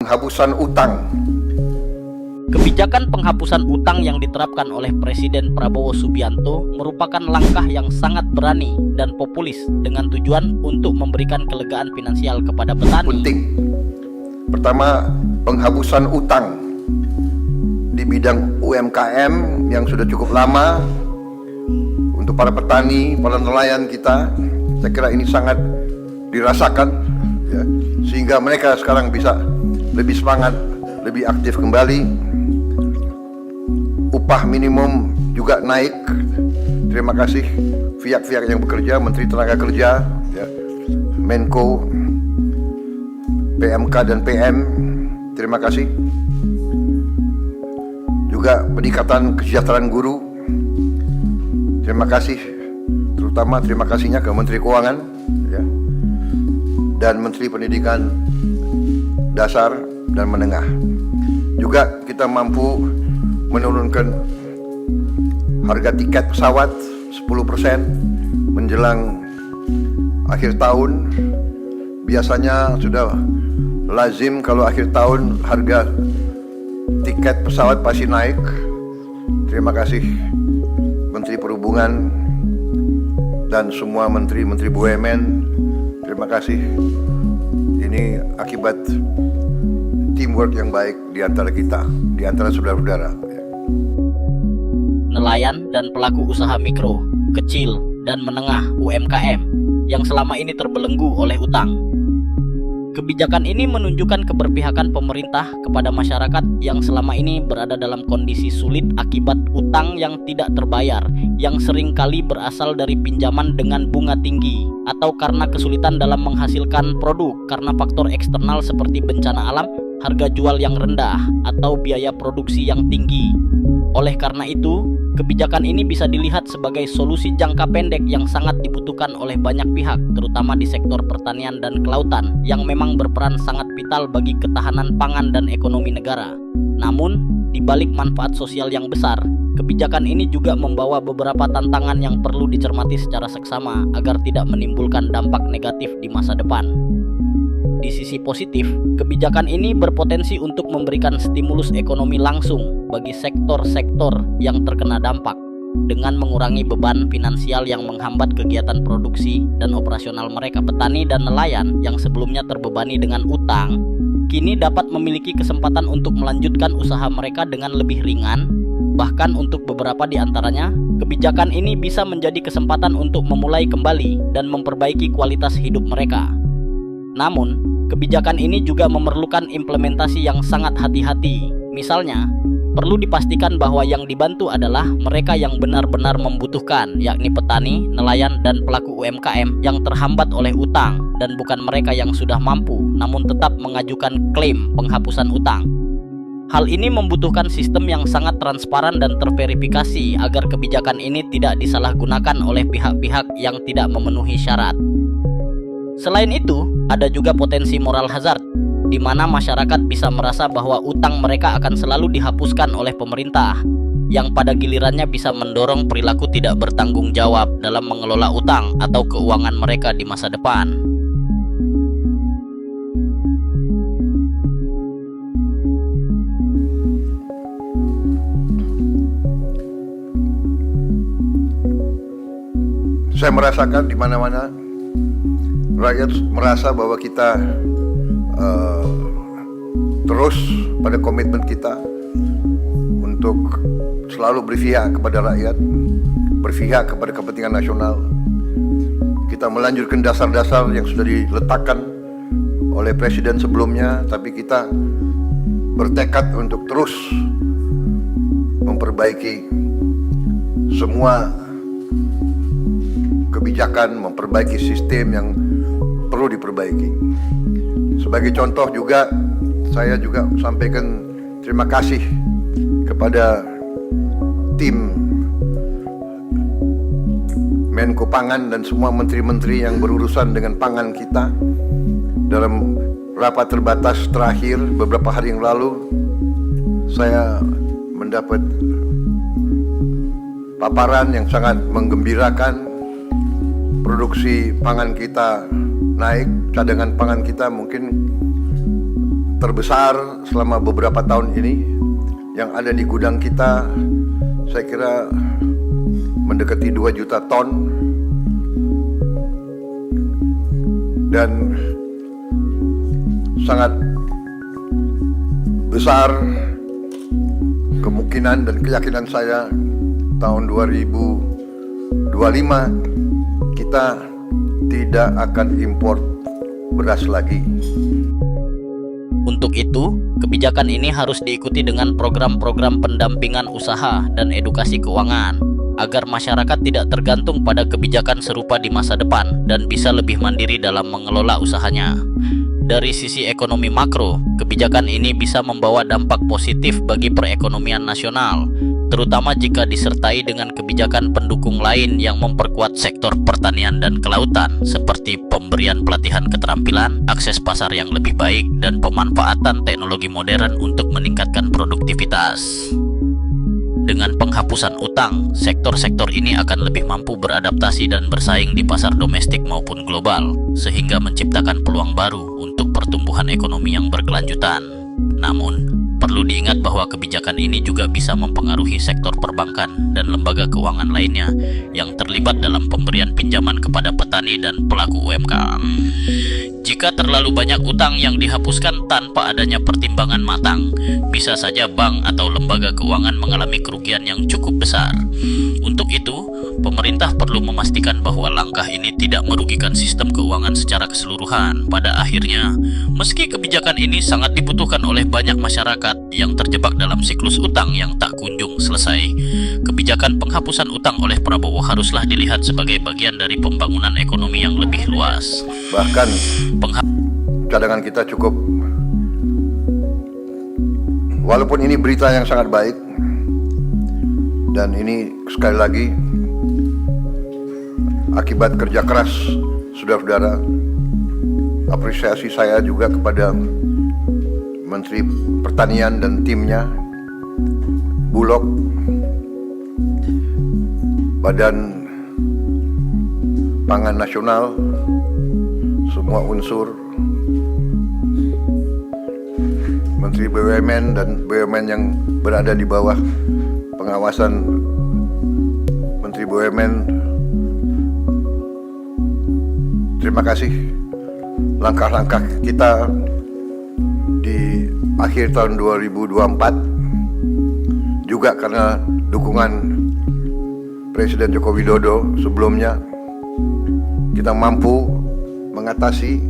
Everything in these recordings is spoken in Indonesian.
penghapusan utang. Kebijakan penghapusan utang yang diterapkan oleh Presiden Prabowo Subianto merupakan langkah yang sangat berani dan populis dengan tujuan untuk memberikan kelegaan finansial kepada petani. Penting. Pertama, penghapusan utang di bidang UMKM yang sudah cukup lama untuk para petani, para nelayan kita. Saya kira ini sangat dirasakan, ya, sehingga mereka sekarang bisa lebih semangat, lebih aktif kembali. Upah minimum juga naik. Terima kasih pihak-pihak yang bekerja, Menteri Tenaga Kerja, ya, Menko, PMK dan PM. Terima kasih. Juga peningkatan kesejahteraan guru. Terima kasih. Terutama terima kasihnya ke Menteri Keuangan, ya, dan Menteri Pendidikan Dasar dan Menengah. Juga kita mampu menurunkan harga tiket pesawat 10% menjelang akhir tahun. Biasanya sudah lazim kalau akhir tahun harga tiket pesawat pasti naik. Terima kasih Menteri Perhubungan dan semua menteri-menteri BUMN. Terima kasih. Ini akibat teamwork yang baik di antara kita, di antara saudara-saudara. Nelayan dan pelaku usaha mikro, kecil, dan menengah UMKM yang selama ini terbelenggu oleh utang. Kebijakan ini menunjukkan keberpihakan pemerintah kepada masyarakat yang selama ini berada dalam kondisi sulit akibat utang yang tidak terbayar, yang seringkali berasal dari pinjaman dengan bunga tinggi, atau karena kesulitan dalam menghasilkan produk karena faktor eksternal seperti bencana alam, harga jual yang rendah, atau biaya produksi yang tinggi. Oleh karena itu, kebijakan ini bisa dilihat sebagai solusi jangka pendek yang sangat dibutuhkan oleh banyak pihak, terutama di sektor pertanian dan kelautan, yang memang berperan sangat vital bagi ketahanan pangan dan ekonomi negara. Namun, di balik manfaat sosial yang besar, kebijakan ini juga membawa beberapa tantangan yang perlu dicermati secara seksama agar tidak menimbulkan dampak negatif di masa depan. Di sisi positif, kebijakan ini berpotensi untuk memberikan stimulus ekonomi langsung bagi sektor-sektor yang terkena dampak dengan mengurangi beban finansial yang menghambat kegiatan produksi dan operasional mereka. Petani dan nelayan yang sebelumnya terbebani dengan utang, kini dapat memiliki kesempatan untuk melanjutkan usaha mereka dengan lebih ringan. Bahkan untuk beberapa di antaranya, kebijakan ini bisa menjadi kesempatan untuk memulai kembali dan memperbaiki kualitas hidup mereka. Namun, kebijakan ini juga memerlukan implementasi yang sangat hati-hati. Misalnya, perlu dipastikan bahwa yang dibantu adalah mereka yang benar-benar membutuhkan, yakni petani, nelayan, dan pelaku UMKM yang terhambat oleh utang, dan bukan mereka yang sudah mampu namun tetap mengajukan klaim penghapusan utang. Hal ini membutuhkan sistem yang sangat transparan dan terverifikasi agar kebijakan ini tidak disalahgunakan oleh pihak-pihak yang tidak memenuhi syarat. Selain itu, ada juga potensi moral hazard, di mana masyarakat bisa merasa bahwa utang mereka akan selalu dihapuskan oleh pemerintah, yang pada gilirannya bisa mendorong perilaku tidak bertanggung jawab dalam mengelola utang atau keuangan mereka di masa depan. Saya merasakan di mana-mana rakyat merasa bahwa kita terus pada komitmen kita untuk selalu berpihak kepada rakyat, berpihak kepada kepentingan nasional. Kita melanjutkan dasar-dasar yang sudah diletakkan oleh Presiden sebelumnya, tapi kita bertekad untuk terus memperbaiki semua kebijakan, memperbaiki sistem yang perlu diperbaiki. Sebagai contoh juga, saya juga sampaikan terima kasih kepada tim Menko Pangan dan semua menteri-menteri yang berurusan dengan pangan kita. Dalam rapat terbatas terakhir beberapa hari yang lalu, saya mendapat paparan yang sangat menggembirakan. Produksi pangan kita naik, cadangan pangan kita mungkin terbesar selama beberapa tahun ini yang ada di gudang kita, saya kira mendekati 2 juta ton, dan sangat besar kemungkinan dan keyakinan saya tahun 2025 kita tidak akan impor beras lagi. Untuk itu, kebijakan ini harus diikuti dengan program-program pendampingan usaha dan edukasi keuangan agar masyarakat tidak tergantung pada kebijakan serupa di masa depan dan bisa lebih mandiri dalam mengelola usahanya. Dari sisi ekonomi makro, kebijakan ini bisa membawa dampak positif bagi perekonomian nasional, terutama jika disertai dengan kebijakan pendukung lain yang memperkuat sektor pertanian dan kelautan, seperti pemberian pelatihan keterampilan, akses pasar yang lebih baik, dan pemanfaatan teknologi modern untuk meningkatkan produktivitas. Dengan penghapusan utang, sektor-sektor ini akan lebih mampu beradaptasi dan bersaing di pasar domestik maupun global, sehingga menciptakan peluang baru untuk pertumbuhan ekonomi yang berkelanjutan. Namun, perlu diingat bahwa kebijakan ini juga bisa mempengaruhi sektor perbankan dan lembaga keuangan lainnya yang terlibat dalam pemberian pinjaman kepada petani dan pelaku UMKM. Jika terlalu banyak utang yang dihapuskan tanpa adanya pertimbangan matang, bisa saja bank atau lembaga keuangan mengalami kerugian yang cukup besar. Untuk itu, pemerintah perlu memastikan bahwa langkah ini tidak merugikan sistem keuangan secara keseluruhan. Pada akhirnya, meski kebijakan ini sangat dibutuhkan oleh banyak masyarakat yang terjebak dalam siklus utang yang tak kunjung selesai, kebijakan penghapusan utang oleh Prabowo haruslah dilihat sebagai bagian dari pembangunan ekonomi yang lebih luas. Bahkan cadangan kita cukup. Walaupun ini berita yang sangat baik, dan ini sekali lagi akibat kerja keras saudara-saudara, apresiasi saya juga kepada Menteri Pertanian dan timnya, Bulog, Badan Pangan Nasional, semua unsur, Menteri BUMN dan BUMN yang berada di bawah pengawasan Menteri BUMN. Terima kasih. Langkah-langkah kita di akhir tahun 2024 juga karena dukungan Presiden Joko Widodo sebelumnya, kita mampu mengatasi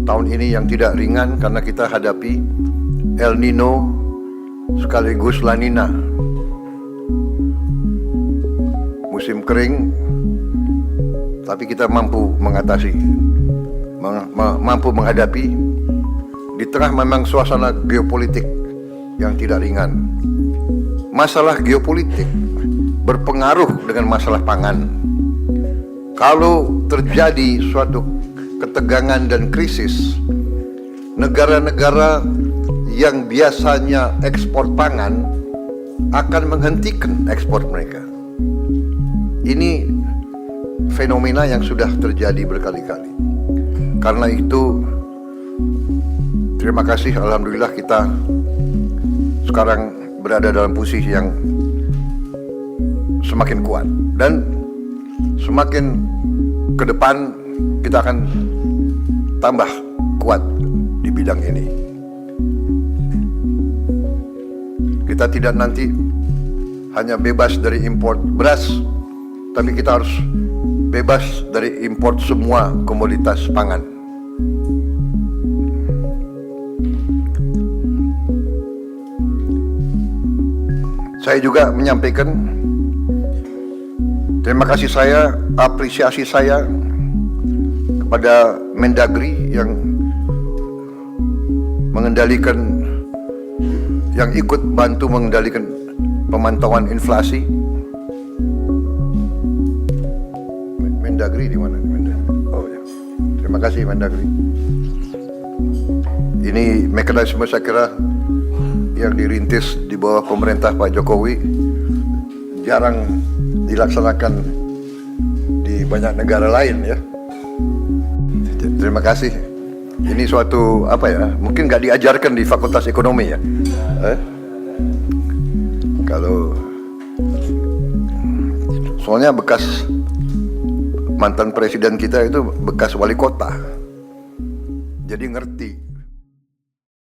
tahun ini yang tidak ringan karena kita hadapi El Nino sekaligus La Nina, musim kering, tapi kita mampu mengatasi, mampu menghadapi di tengah memang suasana geopolitik yang tidak ringan. Masalah geopolitik berpengaruh dengan masalah pangan. Kalau terjadi suatu ketegangan dan krisis, negara-negara yang biasanya ekspor pangan akan menghentikan ekspor mereka. Ini fenomena yang sudah terjadi berkali-kali. Karena itu, terima kasih, alhamdulillah kita sekarang berada dalam posisi yang semakin kuat, dan semakin ke depan kita akan tambah kuat di bidang ini. Kita tidak nanti hanya bebas dari impor beras, tapi kita harus bebas dari impor semua komoditas pangan. Saya juga menyampaikan terima kasih saya, apresiasi saya kepada Mendagri yang mengendalikan, yang ikut bantu mengendalikan pemantauan inflasi. Mendagri di mana? Oh ya, terima kasih Mendagri. Ini mekanisme saya kira yang dirintis di bawah pemerintah Pak Jokowi, jarang dilaksanakan di banyak negara lain ya. Terima kasih. Ini Ini suatu apa ya? Mungkin nggak diajarkan di Fakultas Ekonomi ya. Kalau soalnya bekas mantan presiden kita itu bekas wali kota, jadi ngerti.